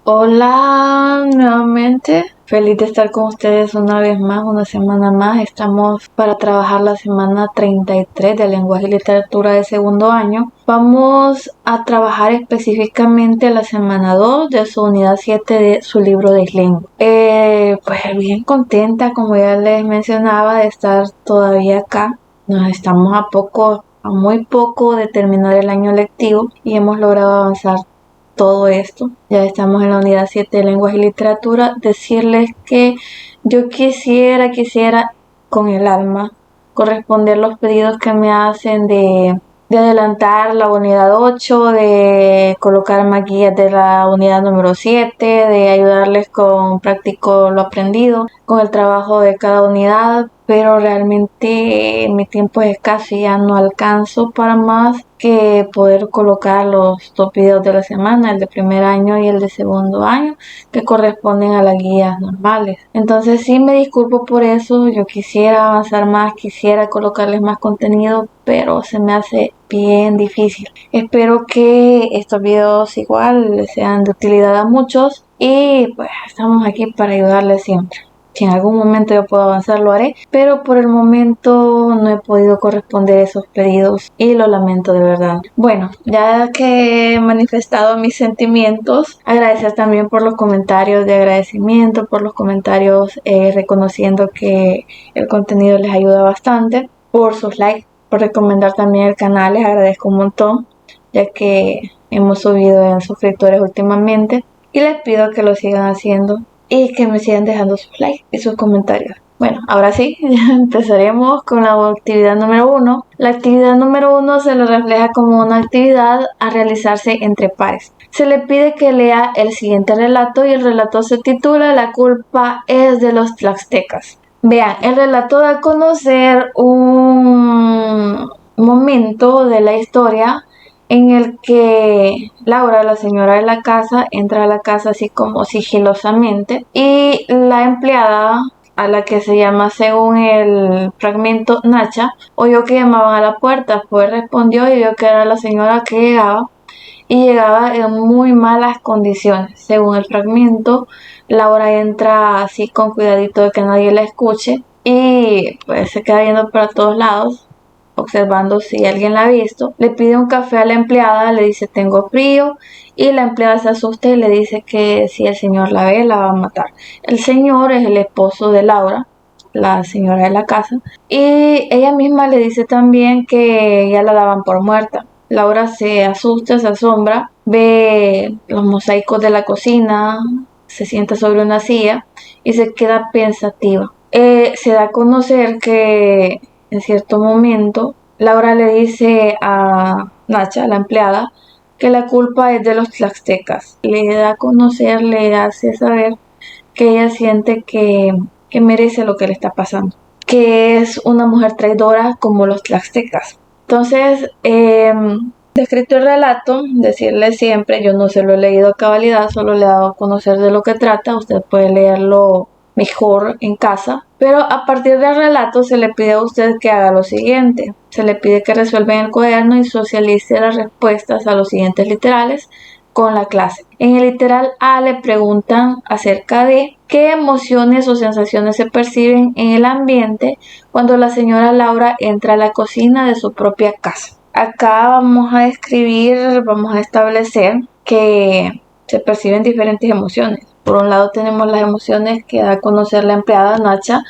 Hola, nuevamente. Feliz de estar con ustedes una vez más, una semana más. Estamos para trabajar la semana 33 de Lenguaje y Literatura de segundo año. Vamos a trabajar específicamente la semana 2 de su unidad 7 de su libro de lengua. Pues bien contenta, como ya les mencionaba, de estar todavía acá. Nos estamos a muy poco de terminar el año lectivo y hemos logrado avanzar todo esto. Ya estamos en la unidad 7 de lenguaje y literatura. Decirles que yo quisiera con el alma corresponder los pedidos que me hacen de adelantar la unidad 8, de colocar más guías de la unidad número 7, de ayudarles con práctico lo aprendido, con el trabajo de cada unidad, pero realmente mi tiempo es escaso y ya no alcanzo para más que poder colocar los dos videos de la semana, el de primer año y el de segundo año, que corresponden a las guías normales. Entonces sí me disculpo por eso, yo quisiera avanzar más, quisiera colocarles más contenido, pero se me hace bien difícil. Espero que estos videos igual les sean de utilidad a muchos y pues estamos aquí para ayudarles siempre. Si en algún momento yo puedo avanzar, lo haré, pero por el momento no he podido corresponder esos pedidos y lo lamento de verdad. Bueno, ya que he manifestado mis sentimientos, agradecer también por los comentarios de agradecimiento, por los comentarios reconociendo que el contenido les ayuda bastante, por sus likes, por recomendar también el canal, les agradezco un montón, ya que hemos subido en suscriptores últimamente y les pido que lo sigan haciendo y que me sigan dejando sus likes y sus comentarios. Bueno, ahora sí, empezaremos con la actividad número 1. La actividad número 1 se le refleja como una actividad a realizarse entre pares. Se le pide que lea el siguiente relato y el relato se titula La culpa es de los tlaxtecas. Vean, el relato da a conocer un momento de la historia en el que Laura, la señora de la casa, entra a la casa así como sigilosamente y la empleada, a la que se llama según el fragmento Nacha, oyó que llamaban a la puerta, pues respondió y vio que era la señora que llegaba y llegaba en muy malas condiciones. Según el fragmento, Laura entra así con cuidadito de que nadie la escuche y pues se queda viendo para todos lados observando si alguien la ha visto. Le pide un café a la empleada, le dice tengo frío y la empleada se asusta y le dice que si el señor la ve la va a matar. El señor es el esposo de Laura, la señora de la casa, y ella misma le dice también que ya la daban por muerta. Laura se asusta, se asombra, ve los mosaicos de la cocina, se sienta sobre una silla y se queda pensativa. Se da a conocer que en cierto momento Laura le dice a Nacha, la empleada, que la culpa es de los tlaxtecas. Le da a conocer, le hace saber que ella siente que merece lo que le está pasando, que es una mujer traidora como los tlaxtecas. Entonces, descrito el relato, decirle siempre, yo no se lo he leído a cabalidad, solo le he dado a conocer de lo que trata, usted puede leerlo mejor en casa, pero a partir del relato se le pide a usted que haga lo siguiente, se le pide que resuelva en el cuaderno y socialice las respuestas a los siguientes literales con la clase. En el literal A le preguntan acerca de qué emociones o sensaciones se perciben en el ambiente cuando la señora Laura entra a la cocina de su propia casa. Acá vamos a describir, vamos a establecer que se perciben diferentes emociones. Por un lado tenemos las emociones que da a conocer la empleada Nacha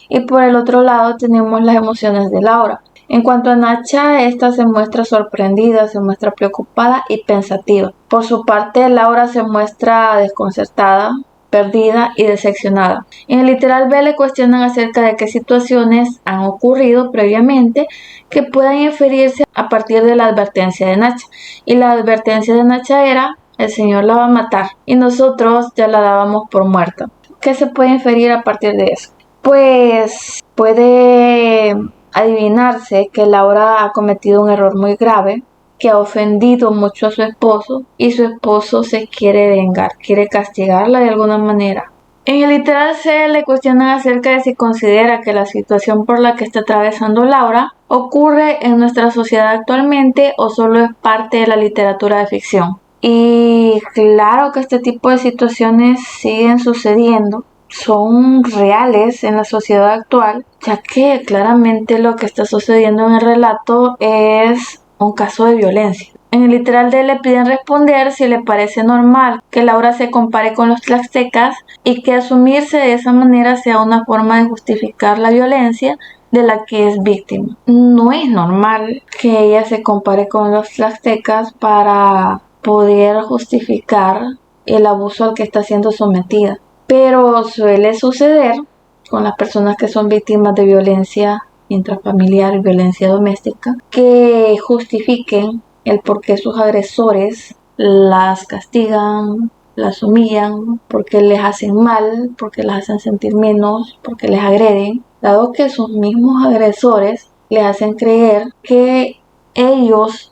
y por el otro lado tenemos las emociones de Laura. En cuanto a Nacha, esta se muestra sorprendida, se muestra preocupada y pensativa. Por su parte, Laura se muestra desconcertada, perdida y decepcionada. En el literal B le cuestionan acerca de qué situaciones han ocurrido previamente que puedan inferirse a partir de la advertencia de Nacha. Y la advertencia de Nacha era, el señor la va a matar y nosotros ya la dábamos por muerta. ¿Qué se puede inferir a partir de eso? Pues puede adivinarse que Laura ha cometido un error muy grave, que ha ofendido mucho a su esposo y su esposo se quiere vengar, quiere castigarla de alguna manera. En el literal C le cuestionan acerca de si considera que la situación por la que está atravesando Laura ocurre en nuestra sociedad actualmente o solo es parte de la literatura de ficción. Y claro que este tipo de situaciones siguen sucediendo, son reales en la sociedad actual, ya que claramente lo que está sucediendo en el relato es un caso de violencia. En el literal de él le piden responder si le parece normal que Laura se compare con los tlaxtecas y que asumirse de esa manera sea una forma de justificar la violencia de la que es víctima. No es normal que ella se compare con los tlaxtecas para poder justificar el abuso al que está siendo sometida. Pero suele suceder con las personas que son víctimas de violencia intrafamiliar y violencia doméstica que justifiquen el por qué sus agresores las castigan, las humillan, porque les hacen mal, porque las hacen sentir menos, porque les agreden, dado que sus mismos agresores les hacen creer que ellos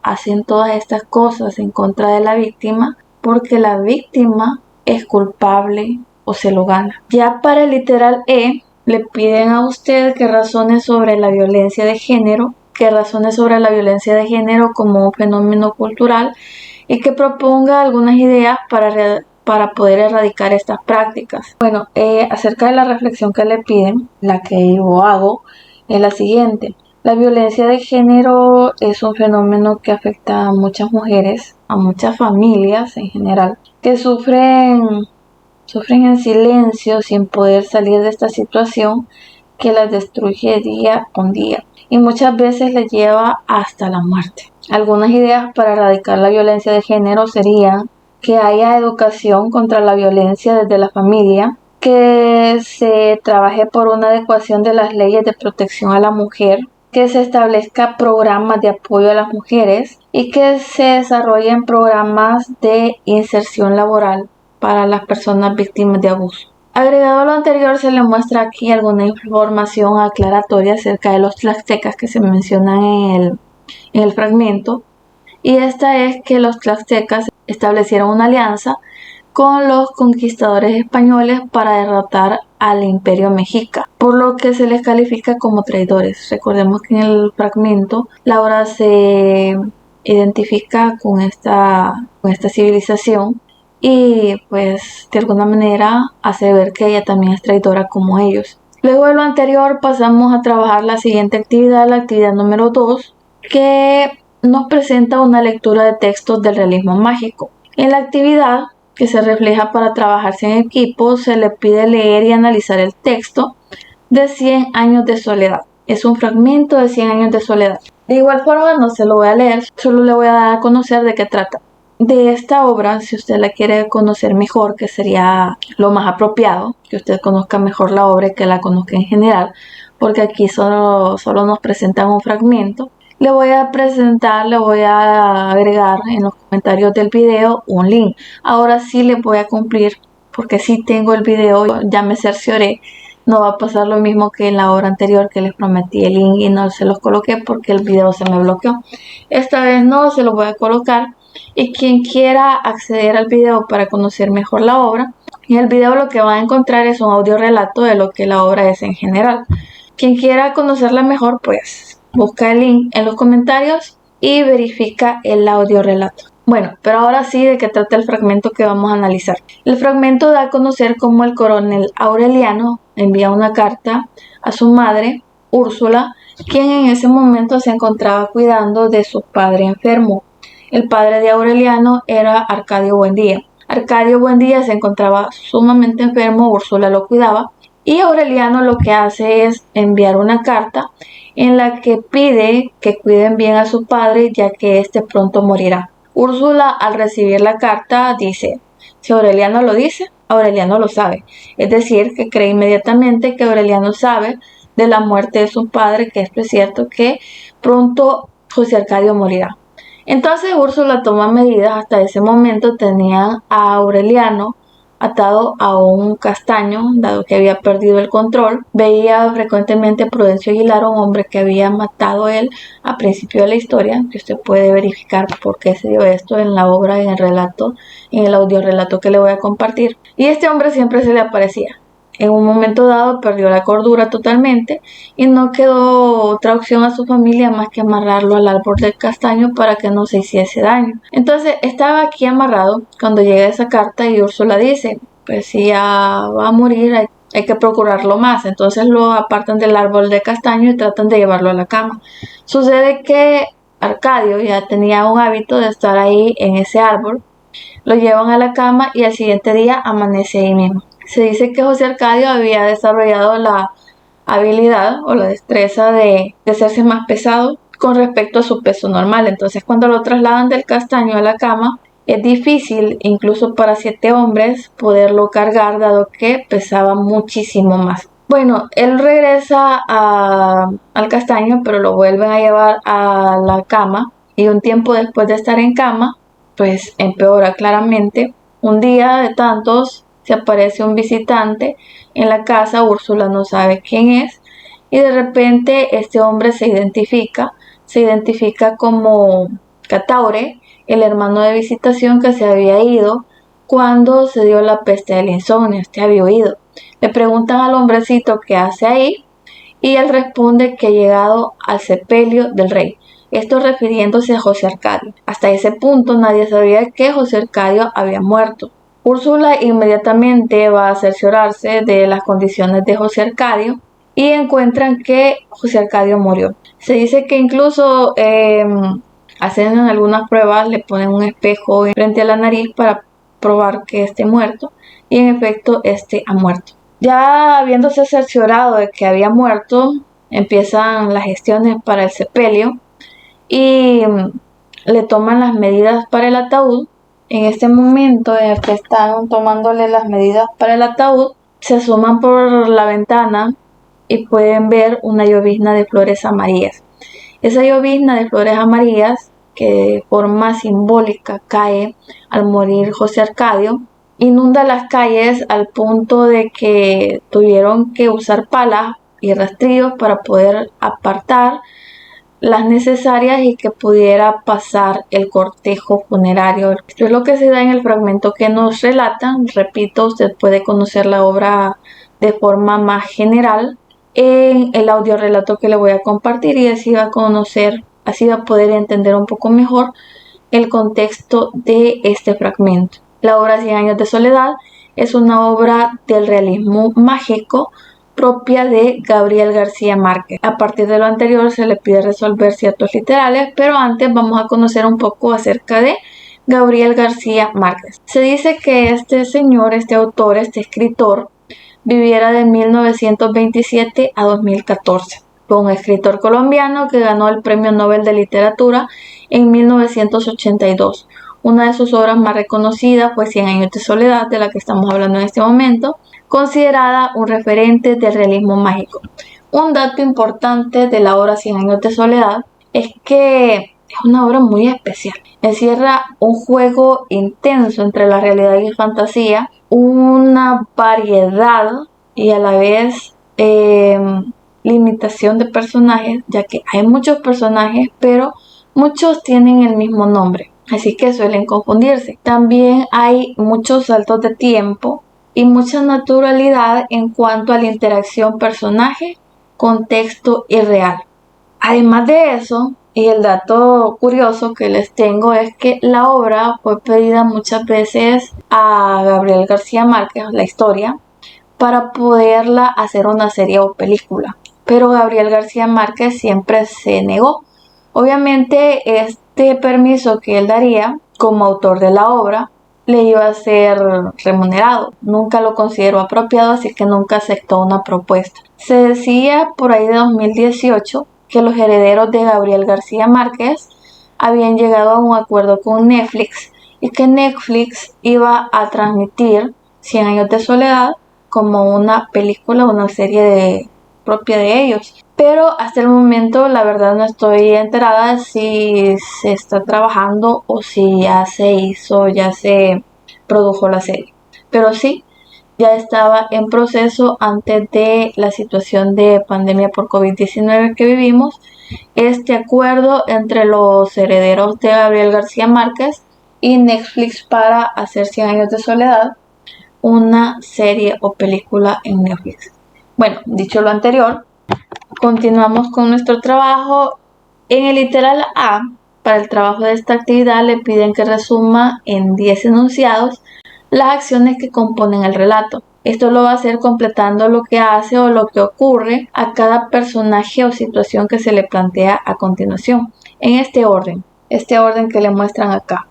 hacen todas estas cosas en contra de la víctima porque la víctima es culpable o se lo gana. Ya para el literal E, le piden a usted que razone sobre la violencia de género, como un fenómeno cultural y que proponga algunas ideas para poder erradicar estas prácticas. Bueno, acerca de la reflexión que le piden, la que yo hago es la siguiente. La violencia de género es un fenómeno que afecta a muchas mujeres, a muchas familias en general, que sufren en silencio sin poder salir de esta situación que las destruye día con día y muchas veces les lleva hasta la muerte. Algunas ideas para erradicar la violencia de género serían que haya educación contra la violencia desde la familia, que se trabaje por una adecuación de las leyes de protección a la mujer, que se establezca programas de apoyo a las mujeres y que se desarrollen programas de inserción laboral para las personas víctimas de abuso. Agregado a lo anterior, se le muestra aquí alguna información aclaratoria acerca de los tlaxtecas que se mencionan en el fragmento, y esta es que los tlaxtecas establecieron una alianza con los conquistadores españoles para derrotar al imperio mexica, por lo que se les califica como traidores. Recordemos que en el fragmento Laura se identifica con esta civilización y pues de alguna manera hace ver que ella también es traidora como ellos. Luego de lo anterior pasamos a trabajar la siguiente actividad, la actividad número 2, que nos presenta una lectura de textos del realismo mágico. En la actividad, que se refleja para trabajarse en equipo, se le pide leer y analizar el texto de 100 años de soledad. Es un fragmento de 100 años de soledad. De igual forma no se lo voy a leer, solo le voy a dar a conocer de qué trata. De esta obra, si usted la quiere conocer mejor, que sería lo más apropiado, que usted conozca mejor la obra y que la conozca en general, porque aquí solo nos presentan un fragmento. Le voy a agregar en los comentarios del video un link. Ahora sí le voy a cumplir, porque sí tengo el video, ya me cercioré. No va a pasar lo mismo que en la obra anterior, que les prometí el link y no se los coloqué porque el video se me bloqueó. Esta vez no, se lo voy a colocar. Y quien quiera acceder al video para conocer mejor la obra, en el video lo que va a encontrar es un audio relato de lo que la obra es en general. Quien quiera conocerla mejor, pues busca el link en los comentarios y verifica el audio relato. Bueno, pero ahora sí, ¿de qué trata el fragmento que vamos a analizar? El fragmento da a conocer cómo el coronel Aureliano envía una carta a su madre, Úrsula, quien en ese momento se encontraba cuidando de su padre enfermo. El padre de Aureliano era Arcadio Buendía. Arcadio Buendía se encontraba sumamente enfermo, Úrsula lo cuidaba, y Aureliano lo que hace es enviar una carta en la que pide que cuiden bien a su padre, ya que éste pronto morirá. Úrsula, al recibir la carta, dice: si Aureliano lo dice, Aureliano lo sabe. Es decir, que cree inmediatamente que Aureliano sabe de la muerte de su padre, que esto es cierto, que pronto José Arcadio morirá. Entonces Úrsula toma medidas. Hasta ese momento tenían a Aureliano atado a un castaño, dado que había perdido el control. Veía frecuentemente a Prudencio Aguilar, un hombre que había matado él a principio de la historia, que usted puede verificar por qué se dio esto en la obra, en el relato, en el audio relato que le voy a compartir. Y este hombre siempre se le aparecía. en un momento dado perdió la cordura totalmente y no quedó otra opción a su familia más que amarrarlo al árbol del castaño para que no se hiciese daño. Entonces estaba aquí amarrado cuando llega esa carta y Úrsula dice, pues si ya va a morir hay que procurarlo más. Entonces lo apartan del árbol de castaño y tratan de llevarlo a la cama. Sucede que Arcadio ya tenía un hábito de estar ahí en ese árbol. Lo llevan a la cama y al siguiente día amanece ahí mismo. Se dice que José Arcadio había desarrollado la habilidad o la destreza de hacerse más pesado con respecto a su peso normal. Entonces cuando lo trasladan del castaño a la cama, es difícil, incluso para 7 hombres, poderlo cargar, dado que pesaba muchísimo más. Bueno, él regresa al castaño, pero lo vuelven a llevar a la cama y un tiempo después de estar en cama, pues empeora claramente. Un día de tantos se aparece un visitante en la casa, Úrsula no sabe quién es y de repente este hombre se identifica como Cataure, el hermano de visitación que se había ido cuando se dio la peste del insomnio, había huido. Le preguntan al hombrecito qué hace ahí y él responde que ha llegado al sepelio del rey. Esto refiriéndose a José Arcadio. Hasta ese punto nadie sabía que José Arcadio había muerto. Úrsula inmediatamente va a cerciorarse de las condiciones de José Arcadio y encuentran que José Arcadio murió. Se dice que incluso hacen algunas pruebas, le ponen un espejo frente a la nariz para probar que esté muerto y en efecto ha muerto. Ya habiéndose cerciorado de que había muerto, empiezan las gestiones para el sepelio y le toman las medidas para el ataúd. En este momento en el que están tomándole las medidas para el ataúd, se asoman por la ventana y pueden ver una llovizna de flores amarillas. Esa llovizna de flores amarillas, que de forma simbólica cae al morir José Arcadio, inunda las calles al punto de que tuvieron que usar palas y rastrillos para poder apartar las necesarias y que pudiera pasar el cortejo funerario. Esto es lo que se da en el fragmento que nos relatan. Repito, usted puede conocer la obra de forma más general en el audiorelato que le voy a compartir y así va a poder entender un poco mejor el contexto de este fragmento. La obra 100 años de soledad es una obra del realismo mágico propia de Gabriel García Márquez. A partir de lo anterior se le pide resolver ciertos literales, pero antes vamos a conocer un poco acerca de Gabriel García Márquez. Se dice que este señor, este autor, este escritor, viviera de 1927 a 2014. Fue un escritor colombiano que ganó el Premio Nobel de Literatura en 1982. Una de sus obras más reconocidas fue 100 años de soledad, de la que estamos hablando en este momento, considerada un referente del realismo mágico. Un dato importante de la obra 100 años de soledad es que es una obra muy especial. Encierra un juego intenso entre la realidad y la fantasía, una variedad y a la vez limitación de personajes, ya que hay muchos personajes, pero muchos tienen el mismo nombre, así que suelen confundirse. También hay muchos saltos de tiempo y mucha naturalidad en cuanto a la interacción personaje, contexto y real. Además de eso, y el dato curioso que les tengo es que la obra fue pedida muchas veces a Gabriel García Márquez, la historia, para poderla hacer una serie o película. Pero Gabriel García Márquez siempre se negó. Obviamente este permiso que él daría como autor de la obra le iba a ser remunerado. Nunca lo consideró apropiado, así que nunca aceptó una propuesta. Se decía por ahí de 2018 que los herederos de Gabriel García Márquez habían llegado a un acuerdo con Netflix y que Netflix iba a transmitir 100 años de soledad como una película, una serie propia de ellos. Pero hasta el momento la verdad no estoy enterada si se está trabajando o si ya se hizo, ya se produjo la serie. Pero sí, ya estaba en proceso antes de la situación de pandemia por COVID-19 que vivimos, este acuerdo entre los herederos de Gabriel García Márquez y Netflix para hacer 100 años de soledad, una serie o película en Netflix. Bueno, dicho lo anterior, continuamos con nuestro trabajo. En el literal A, para el trabajo de esta actividad le piden que resuma en 10 enunciados las acciones que componen el relato. Esto lo va a hacer completando lo que hace o lo que ocurre a cada personaje o situación que se le plantea a continuación, en este orden que le muestran acá.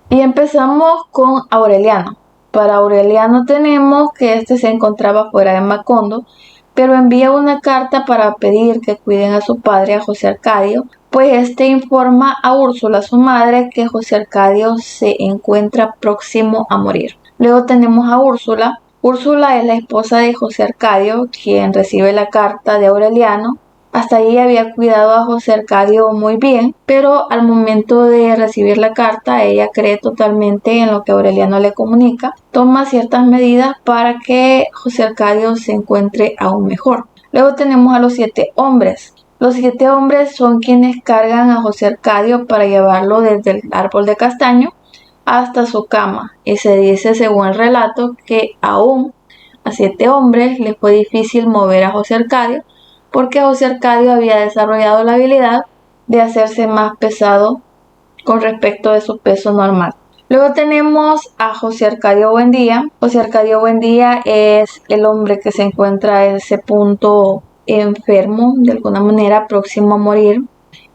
Y empezamos con Aureliano. Para Aureliano tenemos que este se encontraba fuera de Macondo, pero envía una carta para pedir que cuiden a su padre, a José Arcadio, pues este informa a Úrsula, su madre, que José Arcadio se encuentra próximo a morir. Luego tenemos a Úrsula. Úrsula es la esposa de José Arcadio, quien recibe la carta de Aureliano. Hasta ahí había cuidado a José Arcadio muy bien, pero al momento de recibir la carta, ella cree totalmente en lo que Aureliano le comunica, toma ciertas medidas para que José Arcadio se encuentre aún mejor. Luego tenemos a los 7 hombres. Los 7 hombres son quienes cargan a José Arcadio para llevarlo desde el árbol de castaño hasta su cama, y se dice, según el relato, que aún a 7 hombres les fue difícil mover a José Arcadio, porque José Arcadio había desarrollado la habilidad de hacerse más pesado con respecto de su peso normal. Luego tenemos a José Arcadio Buendía. José Arcadio Buendía es el hombre que se encuentra en ese punto enfermo, de alguna manera próximo a morir.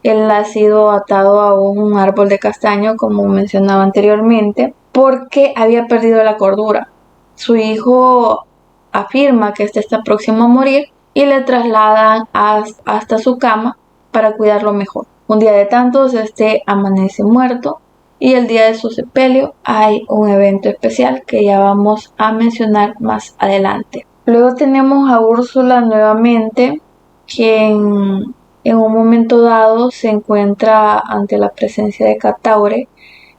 Él ha sido atado a un árbol de castaño, como mencionaba anteriormente, porque había perdido la cordura. Su hijo afirma que este está próximo a morir y le trasladan hasta su cama para cuidarlo mejor. Un día de tantos, este amanece muerto, y el día de su sepelio hay un evento especial que ya vamos a mencionar más adelante. Luego tenemos a Úrsula nuevamente, quien en un momento dado se encuentra ante la presencia de Cataure.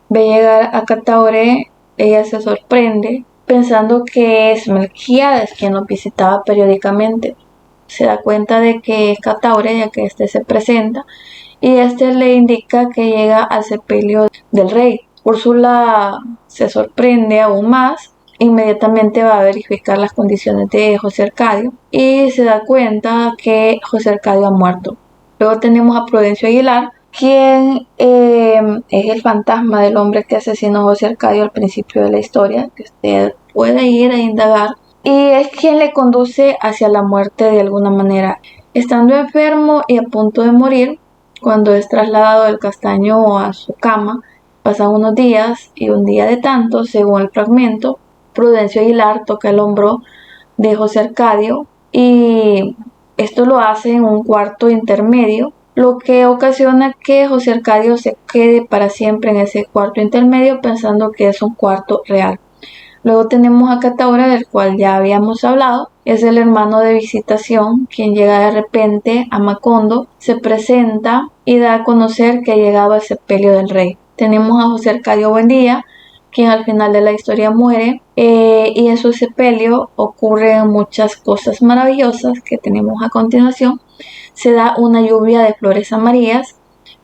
Ve llegar a Cataure, ella se sorprende pensando que es Melquíades quien lo visitaba periódicamente. Se da cuenta de que es Cataure, ya que este se presenta, y este le indica que llega al sepelio del rey. Úrsula se sorprende aún más, inmediatamente va a verificar las condiciones de José Arcadio y se da cuenta que José Arcadio ha muerto. Luego tenemos a Prudencio Aguilar, quien es el fantasma del hombre que asesinó a José Arcadio al principio de la historia, que usted puede ir a indagar, y es quien le conduce hacia la muerte de alguna manera. Estando enfermo y a punto de morir, cuando es trasladado del castaño a su cama, pasan unos días y un día de tanto, según el fragmento, Prudencio Aguilar toca el hombro de José Arcadio y esto lo hace en un cuarto intermedio, lo que ocasiona que José Arcadio se quede para siempre en ese cuarto intermedio pensando que es un cuarto real. Luego tenemos a Cataura, del cual ya habíamos hablado. Es el hermano de Visitación, quien llega de repente a Macondo, se presenta y da a conocer que ha llegado al sepelio del rey. Tenemos a José Arcadio Buendía, quien al final de la historia muere, y en su sepelio ocurren muchas cosas maravillosas que tenemos a continuación. Se da una lluvia de flores amarillas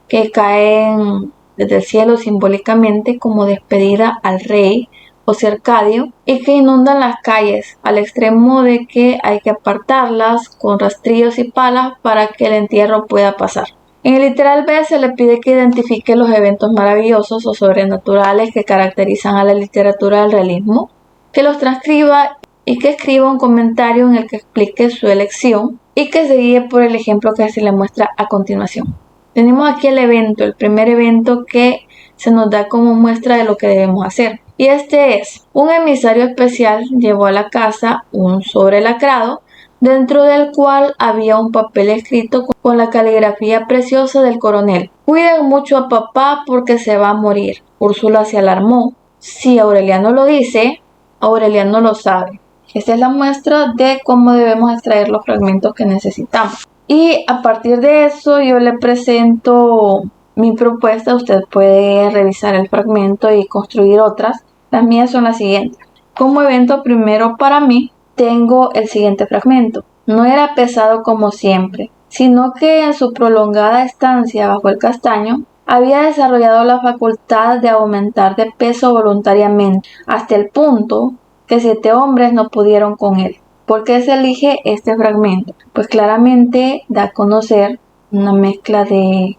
que caen desde el cielo simbólicamente como despedida al rey José Arcadio, y que inundan las calles al extremo de que hay que apartarlas con rastrillos y palas para que el entierro pueda pasar. En el literal B se le pide que identifique los eventos maravillosos o sobrenaturales que caracterizan a la literatura del realismo, que los transcriba y que escriba un comentario en el que explique su elección y que se guíe por el ejemplo que se le muestra a continuación. Tenemos aquí el primer evento que se nos da como muestra de lo que debemos hacer. Y este es: un emisario especial llevó a la casa un sobre lacrado, dentro del cual había un papel escrito con la caligrafía preciosa del coronel. Cuiden mucho a papá porque se va a morir. Úrsula se alarmó. Si Aureliano lo dice, Aureliano lo sabe. Esta es la muestra de cómo debemos extraer los fragmentos que necesitamos. Y a partir de eso yo le presento mi propuesta. Usted puede revisar el fragmento y construir otras. Las mías son las siguientes. Como evento primero para mí tengo el siguiente fragmento. No era pesado como siempre, sino que en su prolongada estancia bajo el castaño había desarrollado la facultad de aumentar de peso voluntariamente, hasta el punto que 7 hombres no pudieron con él. ¿Por qué se elige este fragmento? Pues claramente da a conocer una mezcla de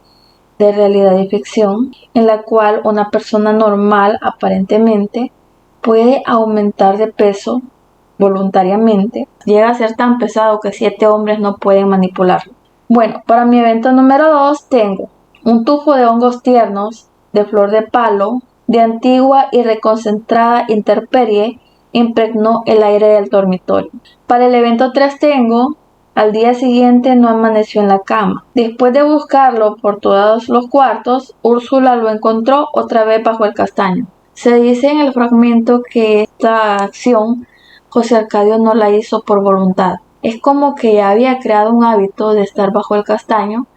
realidad y ficción, en la cual una persona normal aparentemente puede aumentar de peso voluntariamente. Llega a ser tan pesado que 7 hombres no pueden manipularlo. Bueno, para mi evento número 2 tengo un tufo de hongos tiernos, de flor de palo, de antigua y reconcentrada intemperie impregnó el aire del dormitorio. Para el evento 3 tengo al día siguiente no amaneció en la cama. Después de buscarlo por todos los cuartos, Úrsula lo encontró otra vez bajo el castaño. Se dice en el fragmento que esta acción José Arcadio no la hizo por voluntad. Es como que ya había creado un hábito de estar bajo el castaño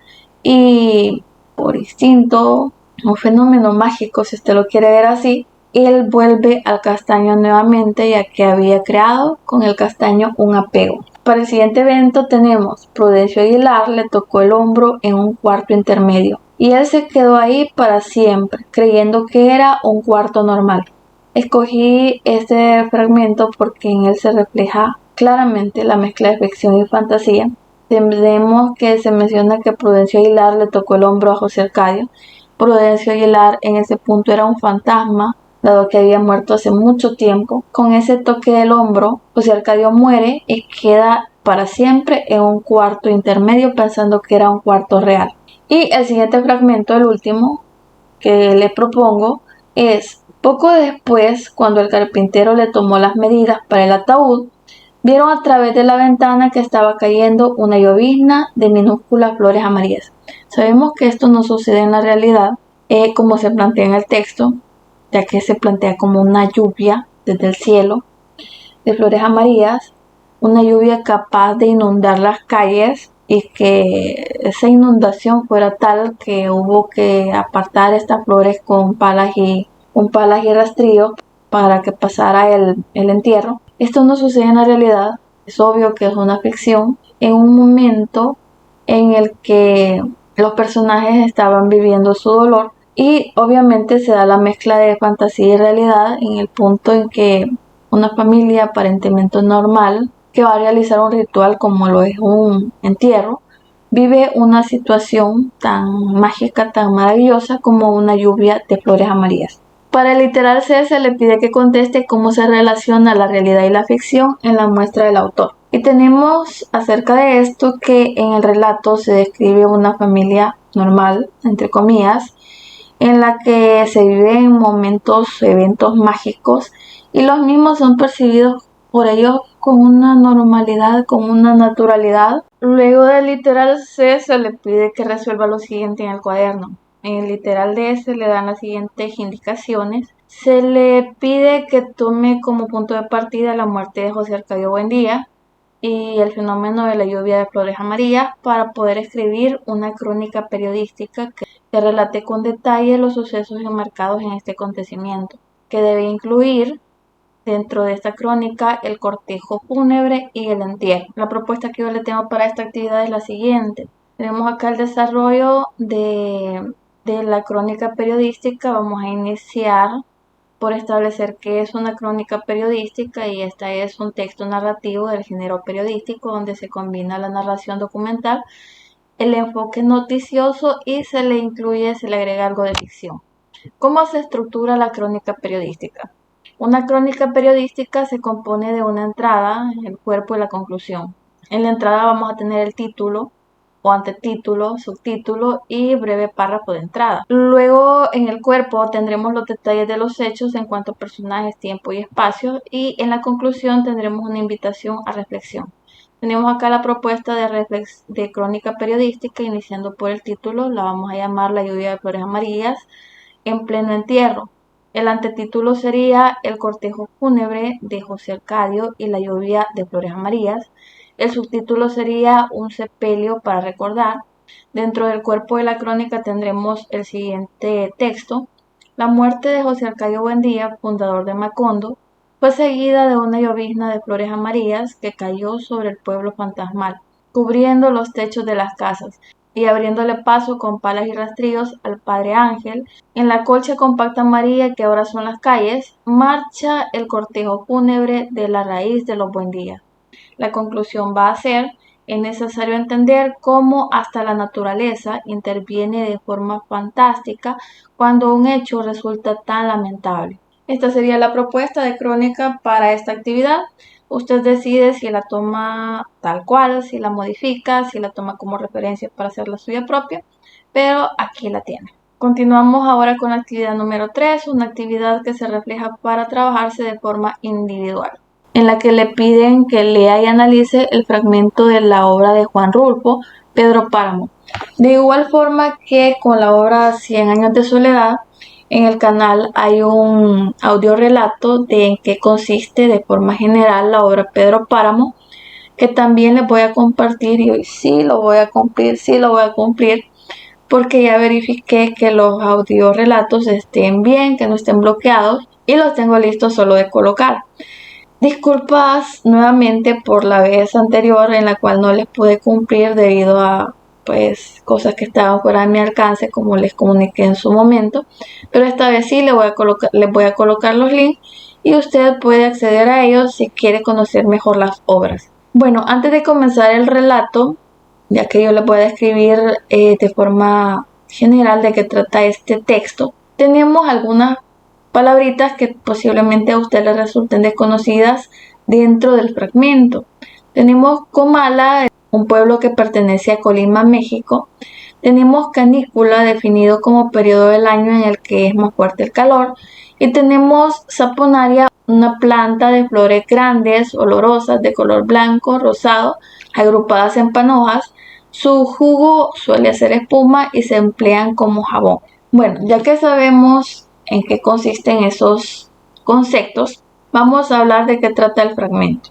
y por instinto, un fenómeno mágico si usted lo quiere ver así, él vuelve al castaño nuevamente ya que había creado con el castaño un apego. Para el siguiente evento tenemos Prudencio Aguilar le tocó el hombro en un cuarto intermedio y él se quedó ahí para siempre, creyendo que era un cuarto normal. Escogí este fragmento porque en él se refleja claramente la mezcla de ficción y fantasía. Tenemos que se menciona que Prudencio Aguilar le tocó el hombro a José Arcadio. Prudencio Aguilar en ese punto era un fantasma, dado que había muerto hace mucho tiempo. Con ese toque del hombro, José Arcadio muere y queda para siempre en un cuarto intermedio pensando que era un cuarto real. Y el siguiente fragmento, el último que le propongo, es poco después, cuando el carpintero le tomó las medidas para el ataúd, vieron a través de la ventana que estaba cayendo una llovizna de minúsculas flores amarillas. Sabemos que esto no sucede en la realidad, como se plantea en el texto, ya que se plantea como una lluvia desde el cielo de flores amarillas, una lluvia capaz de inundar las calles y que esa inundación fuera tal que hubo que apartar estas flores con palas y rastrillos para que pasara el entierro. Esto no sucede en la realidad, es obvio que es una ficción, en un momento en el que los personajes estaban viviendo su dolor y obviamente se da la mezcla de fantasía y realidad en el punto en que una familia aparentemente normal que va a realizar un ritual como lo es un entierro vive una situación tan mágica, tan maravillosa como una lluvia de flores amarillas. Para el literal C se le pide que conteste cómo se relaciona la realidad y la ficción en la muestra del autor. Y tenemos acerca de esto que en el relato se describe una familia normal, entre comillas, en la que se viven momentos, eventos mágicos y los mismos son percibidos por ellos con una normalidad, con una naturalidad. Luego del literal C se le pide que resuelva lo siguiente en el cuaderno. En el literal D se le dan las siguientes indicaciones. Se le pide que tome como punto de partida la muerte de José Arcadio Buendía y el fenómeno de la lluvia de flores amarillas para poder escribir una crónica periodística que relate con detalle los sucesos enmarcados en este acontecimiento, que debe incluir dentro de esta crónica el cortejo fúnebre y el entierro. La propuesta que yo le tengo para esta actividad es la siguiente. Tenemos acá el desarrollo de la crónica periodística. Vamos a iniciar por establecer qué es una crónica periodística y esta es un texto narrativo del género periodístico donde se combina la narración documental, el enfoque noticioso y se le agrega algo de ficción. ¿Cómo se estructura la crónica periodística? Una crónica periodística se compone de una entrada, el cuerpo y la conclusión. En la entrada vamos a tener el título o antetítulo, subtítulo y breve párrafo de entrada. Luego en el cuerpo tendremos los detalles de los hechos en cuanto a personajes, tiempo y espacio y en la conclusión tendremos una invitación a reflexión. Tenemos acá la propuesta de crónica periodística iniciando por el título, la vamos a llamar La lluvia de flores amarillas en pleno entierro. El antetítulo sería El cortejo fúnebre de José Arcadio y la lluvia de flores amarillas. El subtítulo sería Un sepelio para recordar. Dentro del cuerpo de la crónica tendremos el siguiente texto. La muerte de José Arcadio Buendía, fundador de Macondo, fue seguida de una llovizna de flores amarillas que cayó sobre el pueblo fantasmal, cubriendo los techos de las casas. y abriéndole paso con palas y rastrillos al padre Ángel, en la colcha compacta amarilla que ahora son las calles, marcha el cortejo fúnebre de la raíz de los Buendía. La conclusión va a ser: es necesario entender cómo hasta la naturaleza interviene de forma fantástica cuando un hecho resulta tan lamentable. Esta sería la propuesta de crónica para esta actividad. Usted decide si la toma tal cual, si la modifica, si la toma como referencia para hacer la suya propia, pero aquí la tiene. Continuamos ahora con la actividad número 3, una actividad que se refleja para trabajarse de forma individual, en la que le piden que lea y analice el fragmento de la obra de Juan Rulfo, Pedro Páramo. De igual forma que con la obra 100 años de soledad, en el canal hay un audiorelato de en qué consiste de forma general la obra Pedro Páramo, que también les voy a compartir, y hoy sí lo voy a cumplir, porque ya verifiqué que los audiorelatos estén bien, que no estén bloqueados, y los tengo listos solo de colocar. Disculpas nuevamente por la vez anterior en la cual no les pude cumplir debido a cosas que estaban fuera de mi alcance, como les comuniqué en su momento, pero esta vez sí les voy a colocar los links y usted puede acceder a ellos si quiere conocer mejor las obras. Bueno, antes de comenzar el relato, ya que yo les voy a describir de forma general de qué trata este texto, tenemos algunas palabritas que posiblemente a usted le resulten desconocidas dentro del fragmento. Tenemos Comala, un pueblo que pertenece a Colima, México. Tenemos Canícula, definido como periodo del año en el que es más fuerte el calor. Y tenemos Saponaria, una planta de flores grandes, olorosas, de color blanco, rosado, agrupadas en panojas. Su jugo suele hacer espuma y se emplean como jabón. Bueno, ya que sabemos en qué consisten esos conceptos, vamos a hablar de qué trata el fragmento.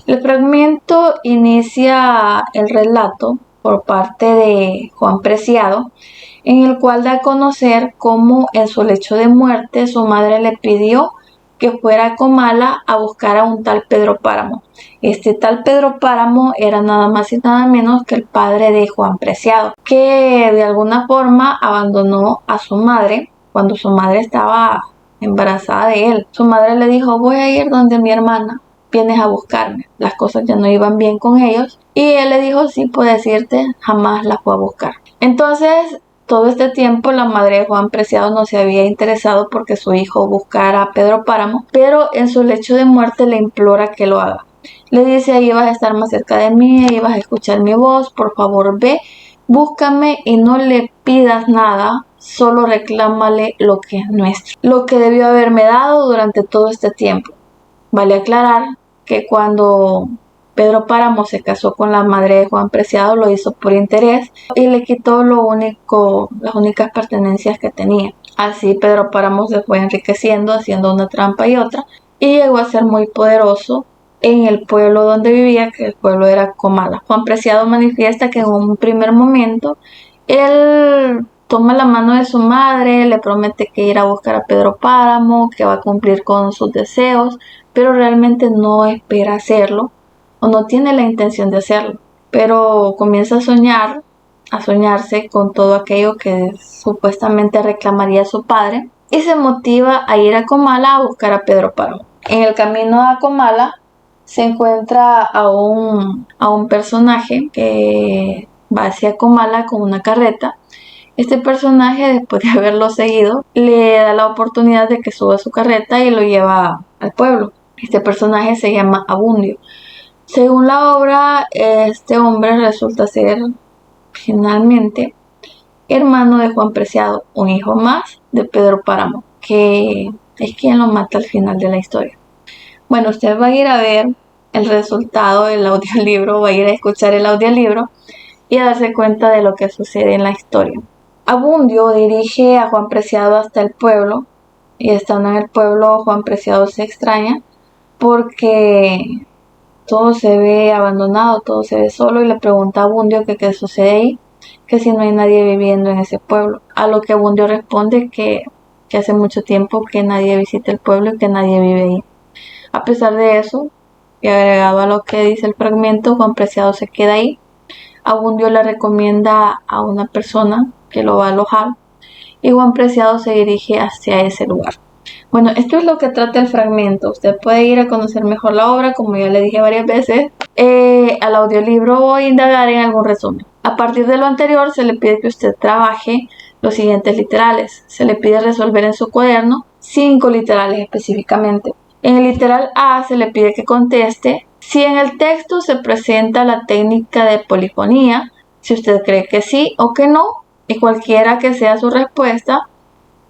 El fragmento inicia el relato por parte de Juan Preciado, en el cual da a conocer cómo en su lecho de muerte su madre le pidió que fuera a Comala a buscar a un tal Pedro Páramo. Este tal Pedro Páramo era nada más y nada menos que el padre de Juan Preciado, que de alguna forma abandonó a su madre cuando su madre estaba embarazada de él. Su madre le dijo: voy a ir donde mi hermana, vienes a buscarme. Las cosas ya no iban bien con ellos y él le dijo: sí, puedes irte. Jamás la fue a buscar. Entonces, todo este tiempo la madre de Juan Preciado no se había interesado porque su hijo buscara a Pedro Páramo, pero en su lecho de muerte le implora que lo haga. Le dice: ahí vas a estar más cerca de mí, ahí vas a escuchar mi voz, por favor ve, búscame y no le pidas nada, solo reclámale lo que es nuestro, lo que debió haberme dado durante todo este tiempo. Vale aclarar que cuando Pedro Páramo se casó con la madre de Juan Preciado, lo hizo por interés y le quitó las únicas pertenencias que tenía. Así Pedro Páramo se fue enriqueciendo, haciendo una trampa y otra, y llegó a ser muy poderoso en el pueblo donde vivía, que el pueblo era Comala. Juan Preciado manifiesta que en un primer momento él toma la mano de su madre, le promete que irá a buscar a Pedro Páramo, que va a cumplir con sus deseos, pero realmente no espera hacerlo o no tiene la intención de hacerlo. Pero comienza a soñarse con todo aquello que supuestamente reclamaría su padre y se motiva a ir a Comala a buscar a Pedro Páramo. En el camino a Comala se encuentra a un personaje que va hacia Comala con una carreta. Este personaje, después de haberlo seguido, le da la oportunidad de que suba a su carreta y lo lleva al pueblo. Este personaje se llama Abundio. Según la obra, este hombre resulta ser finalmente hermano de Juan Preciado, un hijo más de Pedro Páramo, que es quien lo mata al final de la historia. Bueno, usted va a ir a ver el resultado del audiolibro, va a ir a escuchar el audiolibro y a darse cuenta de lo que sucede en la historia. Abundio dirige a Juan Preciado hasta el pueblo, y estando en el pueblo Juan Preciado se extraña porque todo se ve abandonado, todo se ve solo, y le pregunta a Abundio que qué sucede ahí, que si no hay nadie viviendo en ese pueblo. A lo que Abundio responde que hace mucho tiempo que nadie visita el pueblo y que nadie vive ahí. A pesar de eso, y agregado a lo que dice el fragmento, Juan Preciado se queda ahí Abundio le recomienda a una persona que lo va a alojar y Juan Preciado se dirige hacia ese lugar. Bueno, esto es lo que trata el fragmento. Usted puede ir a conocer mejor la obra, como ya le dije varias veces. Al audiolibro voy a indagar en algún resumen. A partir de lo anterior, se le pide que usted trabaje los siguientes literales. Se le pide resolver en su cuaderno 5 literales específicamente. En el literal A se le pide que conteste si en el texto se presenta la técnica de polifonía, si usted cree que sí o que no, y cualquiera que sea su respuesta,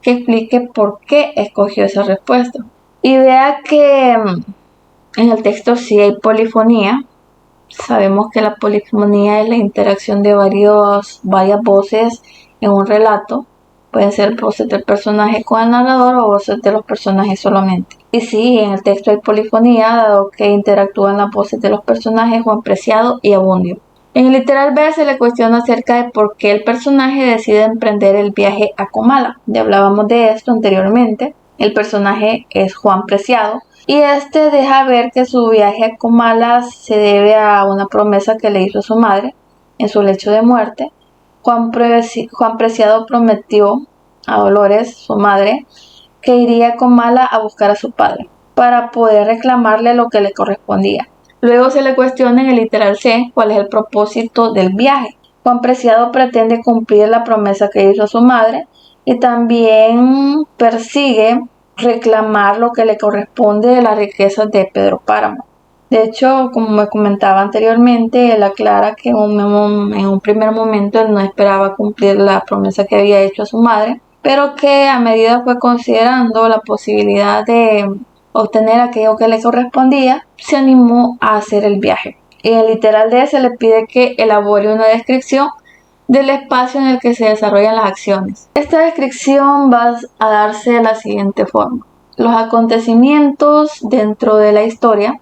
que explique por qué escogió esa respuesta. Y vea que en el texto sí hay polifonía. Sabemos que la polifonía es la interacción de varias voces en un relato. Pueden ser voces del personaje con el narrador o voces de los personajes solamente. Y sí, en el texto hay polifonía, dado que interactúan las voces de los personajes Juan Preciado y Abundio. En el literal B se le cuestiona acerca de por qué el personaje decide emprender el viaje a Comala. Ya hablábamos de esto anteriormente. El personaje es Juan Preciado y este deja ver que su viaje a Comala se debe a una promesa que le hizo a su madre en su lecho de muerte. Juan Preciado prometió a Dolores, su madre, que iría a Comala a buscar a su padre para poder reclamarle lo que le correspondía. Luego se le cuestiona en el literal C cuál es el propósito del viaje. Juan Preciado pretende cumplir la promesa que hizo a su madre y también persigue reclamar lo que le corresponde de las riquezas de Pedro Páramo. De hecho, como me comentaba anteriormente, él aclara que en un primer momento él no esperaba cumplir la promesa que había hecho a su madre, pero que a medida fue considerando la posibilidad de obtener aquello que le correspondía, se animó a hacer el viaje. En el literal D se le pide que elabore una descripción del espacio en el que se desarrollan las acciones. Esta descripción va a darse de la siguiente forma. Los acontecimientos dentro de la historia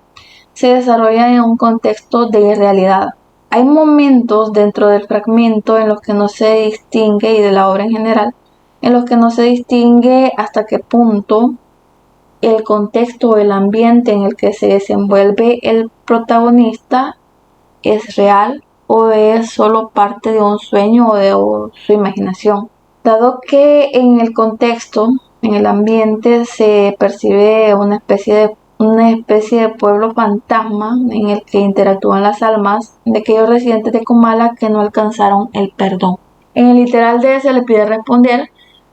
se desarrollan en un contexto de irrealidad. Hay momentos dentro del fragmento en los que no se distingue, y de la obra en general, en los que no se distingue hasta qué punto el contexto o el ambiente en el que se desenvuelve el protagonista es real o es solo parte de un sueño o de su imaginación. Dado que en el contexto, en el ambiente, se percibe una especie de pueblo fantasma en el que interactúan las almas de aquellos residentes de Comala que no alcanzaron el perdón. En el literal D se le pide responder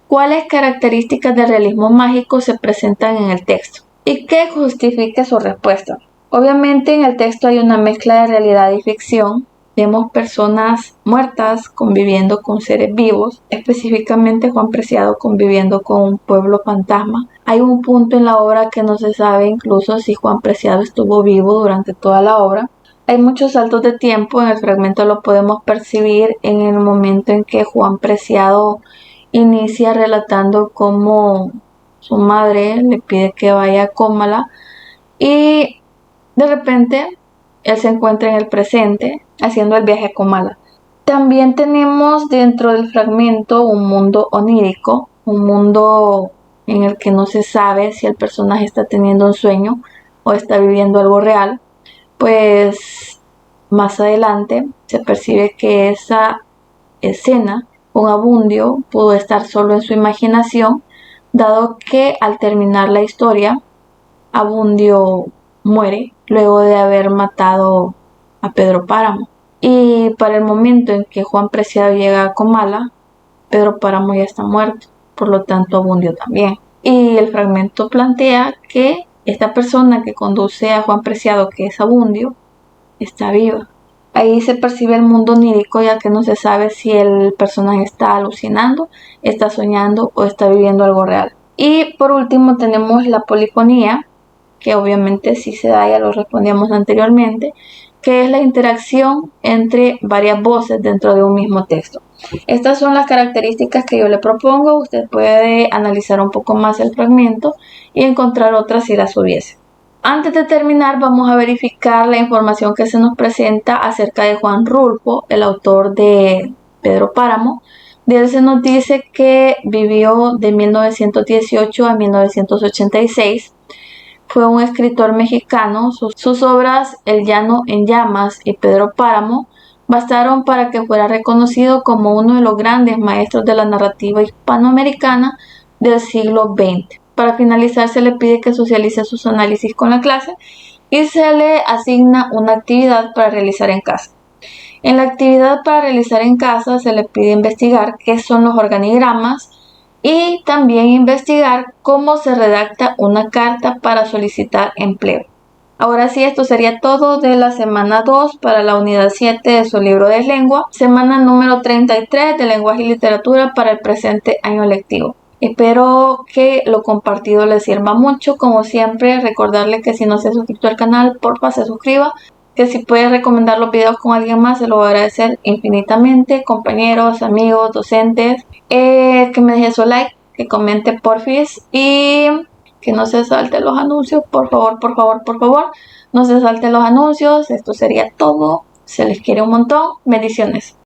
cuáles características del realismo mágico se presentan en el texto y qué justifique su respuesta. Obviamente en el texto hay una mezcla de realidad y ficción. Vemos personas muertas conviviendo con seres vivos, específicamente Juan Preciado conviviendo con un pueblo fantasma. Hay un punto en la obra que no se sabe incluso si Juan Preciado estuvo vivo durante toda la obra. Hay muchos saltos de tiempo, en el fragmento lo podemos percibir en el momento en que Juan Preciado inicia relatando cómo su madre le pide que vaya a Comala y de repente él se encuentra en el presente haciendo el viaje a Comala. También tenemos dentro del fragmento un mundo onírico, un mundo en el que no se sabe si el personaje está teniendo un sueño o está viviendo algo real. Pues más adelante se percibe que esa escena con Abundio pudo estar solo en su imaginación, dado que al terminar la historia, Abundio muere luego de haber matado a Pedro Páramo. Y para el momento en que Juan Preciado llega a Comala, Pedro Páramo ya está muerto, por lo tanto Abundio también. Y el fragmento plantea que esta persona que conduce a Juan Preciado, que es Abundio, está viva. Ahí se percibe el mundo onírico, ya que no se sabe si el personaje está alucinando, está soñando o está viviendo algo real. Y por último tenemos la polifonía, que obviamente sí se da, ya lo respondíamos anteriormente, que es la interacción entre varias voces dentro de un mismo texto. Estas son las características que yo le propongo. Usted puede analizar un poco más el fragmento y encontrar otras si las hubiese. Antes de terminar, vamos a verificar la información que se nos presenta acerca de Juan Rulfo, el autor de Pedro Páramo. De él se nos dice que vivió de 1918 a 1986. Fue un escritor mexicano. Sus obras El Llano en Llamas y Pedro Páramo bastaron para que fuera reconocido como uno de los grandes maestros de la narrativa hispanoamericana del siglo XX. Para finalizar, se le pide que socialice sus análisis con la clase y se le asigna una actividad para realizar en casa. En la actividad para realizar en casa se le pide investigar qué son los organigramas y también investigar cómo se redacta una carta para solicitar empleo. Ahora sí, esto sería todo de la semana 2 para la unidad 7 de su libro de lengua, semana número 33 de lenguaje y literatura para el presente año lectivo. Espero que lo compartido les sirva mucho. Como siempre, recordarle que si no se ha suscrito al canal, porfa se suscriba. Que si puede recomendar los videos con alguien más, se lo voy a agradecer infinitamente. Compañeros, amigos, docentes, que me deje su like, que comente porfis y que no se salten los anuncios, por favor, por favor, por favor. No se salten los anuncios. Esto sería todo. Se les quiere un montón. Bendiciones.